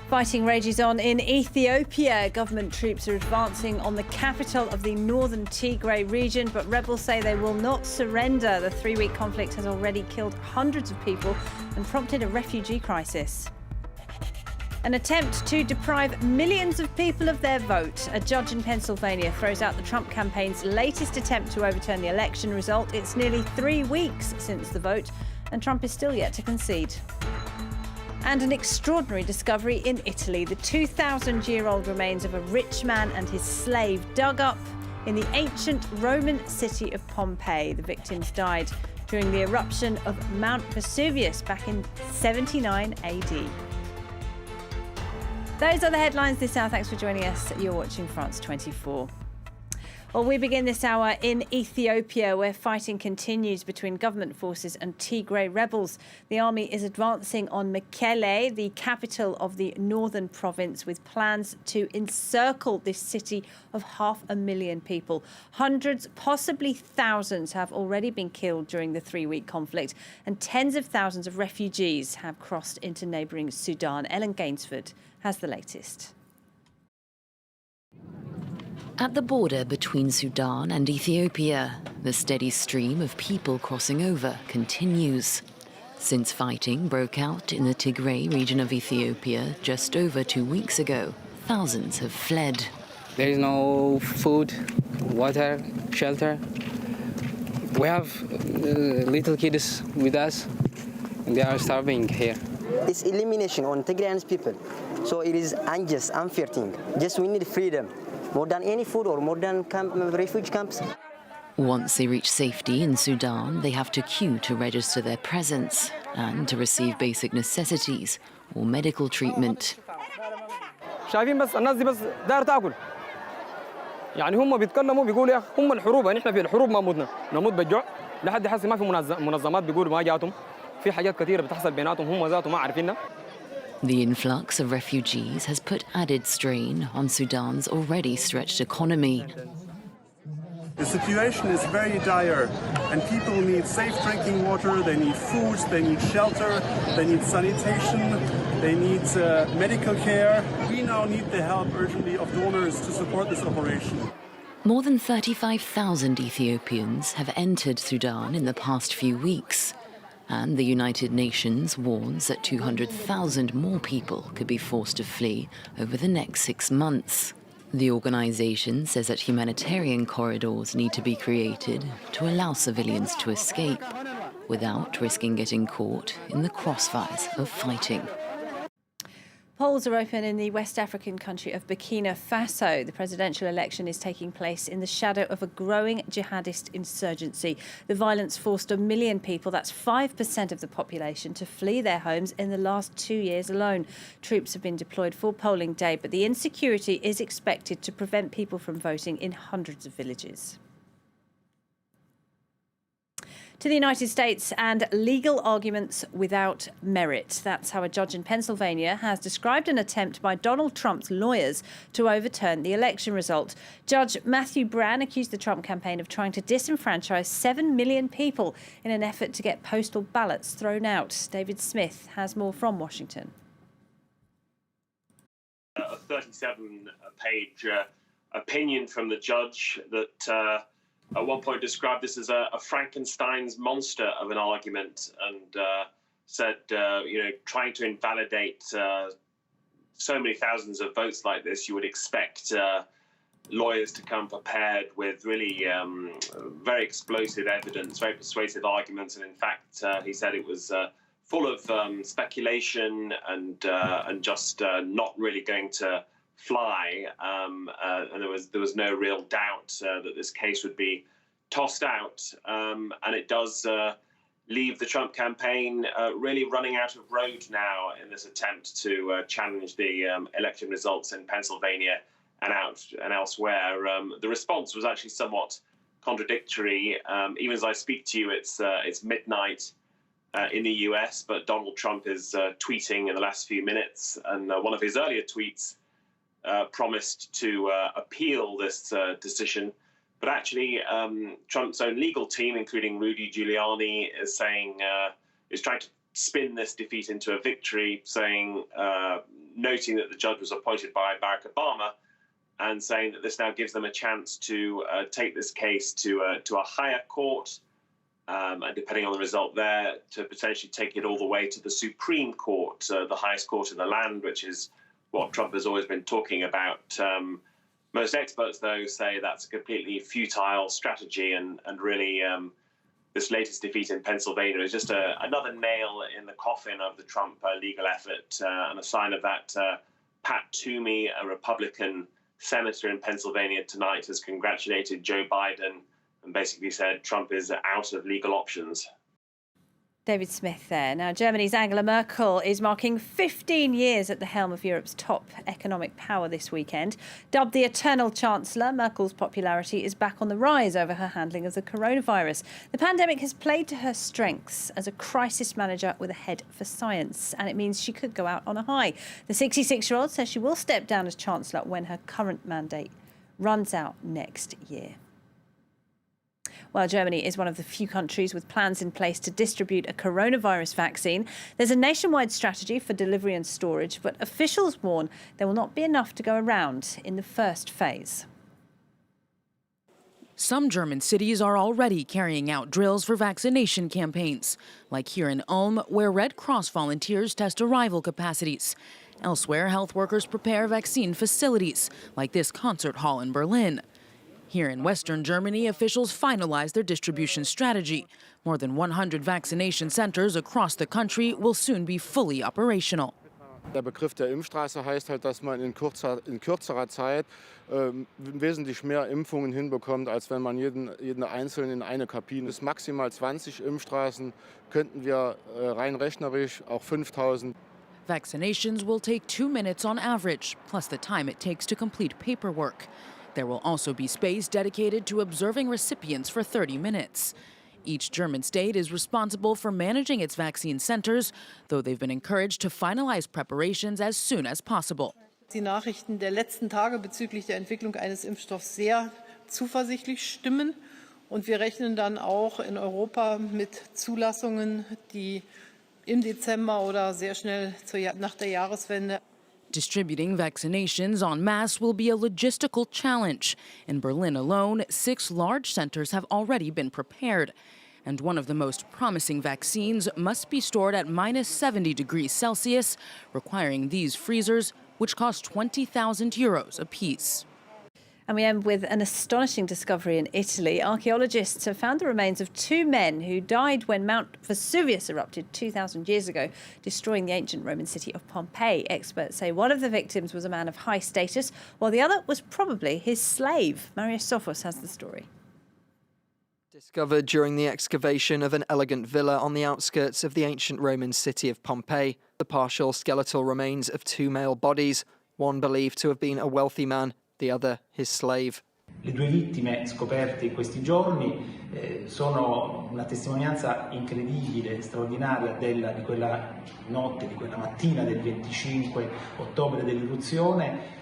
Fighting rages on in Ethiopia. Government troops are advancing on the capital of the northern Tigray region, but rebels say they will not surrender. The three-week conflict has already killed hundreds of people and prompted a refugee crisis. An attempt to deprive millions of people of their vote. A judge in Pennsylvania throws out the Trump campaign's latest attempt to overturn the election result. It's nearly 3 weeks since the vote, and Trump is still yet to concede. And an extraordinary discovery in Italy. The 2,000-year-old remains of a rich man and his slave dug up in the ancient Roman city of Pompeii. The victims died during the eruption of Mount Vesuvius back in 79 AD. Those are the headlines this hour. Thanks for joining us. You're watching France 24. Well, we begin this hour in Ethiopia, where fighting continues between government forces and Tigray rebels. The army is advancing on Mekelle, the capital of the northern province, with plans to encircle this city of 500,000 people. Hundreds, possibly thousands, have already been killed during the three-week conflict, and tens of thousands of refugees have crossed into neighbouring Sudan. Ellen Gainsford has the latest. At the border between Sudan and Ethiopia, the steady stream of people crossing over continues. Since fighting broke out in the Tigray region of Ethiopia just over 2 weeks ago, thousands have fled. There is no food, water, shelter. We have little kids with us, and they are starving here. It's elimination on Tigrayan people, so it is unjust, unfair thing. Just we need freedom. More than any food or more than refuge camps. Once they reach safety in Sudan, they have to queue to register their presence and to receive basic necessities or medical treatment. شايفين بس الناس دي بس داير تاكل. يعني هم بيتكلموا بيقولوا يا هم الحروب نحن في الحروب ما متنا نموت بالجوع لحد حسي ما في منظمات بيقولوا ما جاتهم في حاجات كثيرة بتحصل بيناتهم هم ذاتهم ما عارفينها. The influx of refugees has put added strain on Sudan's already stretched economy. The situation is very dire, and people need safe drinking water, they need food, they need shelter, they need sanitation, they need medical care. We now need the help urgently of donors to support this operation. More than 35,000 Ethiopians have entered Sudan in the past few weeks. And the United Nations warns that 200,000 more people could be forced to flee over the next 6 months. The organization says that humanitarian corridors need to be created to allow civilians to escape without risking getting caught in the crossfires of fighting. Polls are open in the West African country of Burkina Faso. The presidential election is taking place in the shadow of a growing jihadist insurgency. The violence forced 1 million people, that's 5% of the population, to flee their homes in the last 2 years alone. Troops have been deployed for polling day, but the insecurity is expected to prevent people from voting in hundreds of villages. To the United States and legal arguments without merit. That's how a judge in Pennsylvania has described an attempt by Donald Trump's lawyers to overturn the election result. Judge Matthew Brann accused the Trump campaign of trying to disenfranchise 7 million people in an effort to get postal ballots thrown out. David Smith has more from Washington. A 37-page opinion from the judge that at one point described this as a Frankenstein's monster of an argument, and said, trying to invalidate so many thousands of votes like this, you would expect lawyers to come prepared with really very explosive evidence, very persuasive arguments. And in fact, he said it was full of speculation and just not really going to fly, and there was no real doubt that this case would be tossed out, and it does leave the Trump campaign really running out of road now in this attempt to challenge the election results in Pennsylvania and elsewhere. The response was actually somewhat contradictory. Even as I speak to you, it's midnight in the US, but Donald Trump is tweeting in the last few minutes, and one of his earlier tweets promised to appeal this decision. But actually, Trump's own legal team, including Rudy Giuliani, is trying to spin this defeat into a victory, saying, noting that the judge was appointed by Barack Obama, and saying that this now gives them a chance to take this case to a higher court, and depending on the result there, to potentially take it all the way to the Supreme Court, the highest court in the land, which is what Trump has always been talking about. Most experts, though, say that's a completely futile strategy, and really this latest defeat in Pennsylvania is just another nail in the coffin of the Trump legal effort, and a sign of that. Pat Toomey, a Republican senator in Pennsylvania tonight, has congratulated Joe Biden and basically said Trump is out of legal options. David Smith there. Now, Germany's Angela Merkel is marking 15 years at the helm of Europe's top economic power this weekend. Dubbed the Eternal Chancellor, Merkel's popularity is back on the rise over her handling of the coronavirus. The pandemic has played to her strengths as a crisis manager with a head for science, and it means she could go out on a high. The 66-year-old says she will step down as Chancellor when her current mandate runs out next year. While Germany is one of the few countries with plans in place to distribute a coronavirus vaccine, there's a nationwide strategy for delivery and storage, but officials warn there will not be enough to go around in the first phase. Some German cities are already carrying out drills for vaccination campaigns, like here in Ulm, where Red Cross volunteers test arrival capacities. Elsewhere, health workers prepare vaccine facilities, like this concert hall in Berlin. Here in Western Germany, officials finalized their distribution strategy. More than 100 vaccination centers across the country will soon be fully operational. Der Begriff der Impfstraße heißt halt, dass man in kürzerer Zeit wesentlich mehr Impfungen hinbekommt, als wenn man jeden Einzelnen in eine Kabine. Bis maximal 20 Impfstraßen könnten wir rein rechnerisch auch 5.000. Vaccinations will take 2 minutes on average, plus the time it takes to complete paperwork. There will also be space dedicated to observing recipients for 30 minutes. Each German state is responsible for managing its vaccine centers, though they've been encouraged to finalize preparations as soon as possible. Die Nachrichten der letzten Tage bezüglich der Entwicklung eines Impfstoffs sehr zuversichtlich stimmen. Und wir rechnen dann auch in Europa mit Zulassungen, die im Dezember oder sehr schnell nach der Jahreswende. Distributing vaccinations en masse will be a logistical challenge. In Berlin alone, 6 large centers have already been prepared. And one of the most promising vaccines must be stored at -70 degrees Celsius, requiring these freezers, which cost €20,000 apiece. And we end with an astonishing discovery in Italy. Archaeologists have found the remains of 2 men who died when Mount Vesuvius erupted 2,000 years ago, destroying the ancient Roman city of Pompeii. Experts say one of the victims was a man of high status, while the other was probably his slave. Marius Sophos has the story. Discovered during the excavation of an elegant villa on the outskirts of the ancient Roman city of Pompeii, the partial skeletal remains of 2 male bodies, one believed to have been a wealthy man, the other his slave. Le 2 vittime scoperte in questi giorni sono una testimonianza incredibile, straordinaria di quella notte, di quella mattina del 25 ottobre dell'irruzione.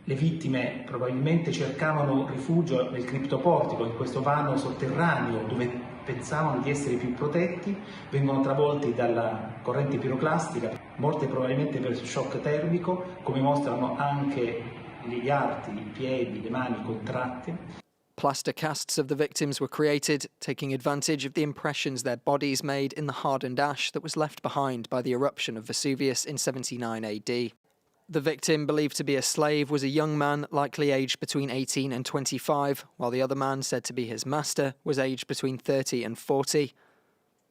Le vittime probabilmente cercavano rifugio nel criptoportico, in questo vano sotterraneo dove pensavano di essere più protetti, vengono travolti dalla corrente piroclastica, morte probabilmente per shock termico, come mostrano anche gli arti, i piedi, le mani contratte. Plaster casts of the victims were created, taking advantage of the impressions their bodies made in the hardened ash that was left behind by the eruption of Vesuvius in 79 AD. The victim, believed to be a slave, was a young man, likely aged between 18 and 25, while the other man, said to be his master, was aged between 30 and 40.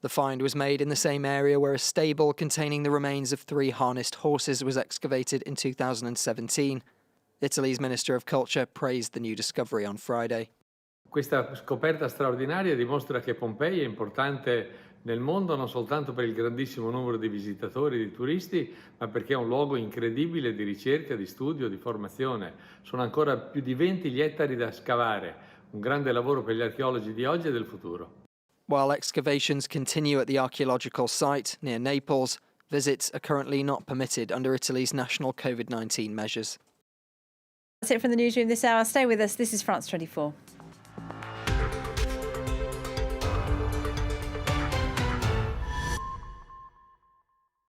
The find was made in the same area where a stable containing the remains of 3 harnessed horses was excavated in 2017. Italy's Minister of Culture praised the new discovery on Friday. Questa scoperta straordinaria dimostra che Pompei è importante nel mondo non soltanto per il grandissimo numero di visitatori e di turisti, ma perché è un luogo incredibile di ricerca, di studio, di formazione. Sono ancora più di 20 gli ettari da scavare, un grande lavoro per gli archeologi di oggi e del futuro. While excavations continue at the archaeological site near Naples, visits are currently not permitted under Italy's national COVID-19 measures. That's it from the newsroom this hour. Stay with us. This is France 24.